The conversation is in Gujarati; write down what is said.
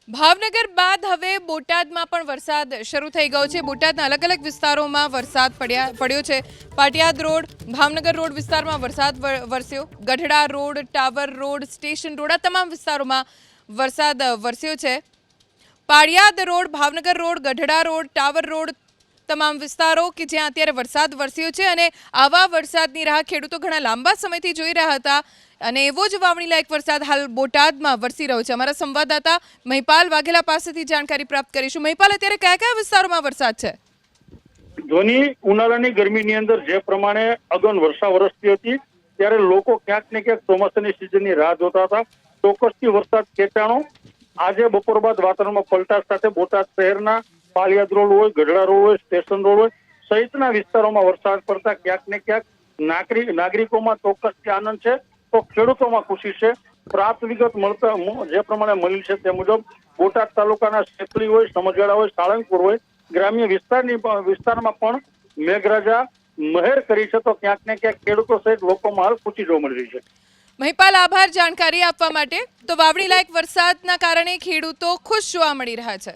ભાવનગર બાદ હવે બોટાદમાં પણ વરસાદ શરૂ થઈ ગયો છે। બોટાદના અલગ અલગ વિસ્તારોમાં વરસાદ પડ્યો છે। પાટિયાદ રોડ, ભાવનગર રોડ વિસ્તારમાં વરસાદ વરસ્યો। Gadhada road, tower road, station road, આ તમામ વિસ્તારોમાં વરસાદ વરસ્યો છે। Patiyad road, Bhavnagar road, Gadhada road, tower road, તમામ વિસ્તારો કે જ્યાં અત્યારે વરસાદ વરસ્યો છે અને આવા વરસાદની રાહ ખેડૂતો ઘણા લાંબા સમયથી જોઈ રહ્યા હતા અને એવો જ વાવણી લાયક વરસાદ હાલ બોટાદમાં વરસી રહ્યો છે। અમારા સંવાદદાતા મહિપાલ વાઘેલા પાસેથી જાણકારી પ્રાપ્ત કરીશું। મહિપાલ, અત્યારે કયા કયા વિસ્તારોમાં વરસાદ છે? ધોની ઉનાળાની ગરમીની અંદર જે પ્રમાણે અગન વર્ષા વરસતી હતી ત્યારે લોકો ક્યાંક ને ક્યાંક ચોમાસાની સિઝનની રાહ જોતા હતા। ચોક્કસથી વરસાદ ખેંચાણો। આજે બપોર બાદ વાતાવરણમાં પલટા સાથે બોટાદ શહેરના પાળિયાદ રોડ હોય, ગઢડા રોડ હોય, સ્ટેશન રોડ હોય સહિતના વિસ્તારોમાં વરસાદ પડતા ક્યાંક ને ક્યાંક નાગરિકોમાં ચોક્કસથી આનંદ છે તો ખેડૂતોમાં ખુશી છે। પ્રાપ્ત વિગત મળતા જે પ્રમાણે મળી છે તે મુજબ બોટાદ તાલુકાના શેતલી હોય, સમજવાડા હોય, સાળંગપુર હોય, ગ્રામ્ય વિસ્તારમાં પણ મેઘરાજા મહેર કરી છે તો ક્યાંક ને ક્યાંક ખેડૂતો સહિત લોકોમાં હાલ ખુશી જોવા મળી રહી છે। મહિપાલ, આભાર જાણકારી આપવા માટે। તો વાવણી લાયક વરસાદના કારણે ખેડૂતો ખુશ જોવા મળી રહ્યા છે।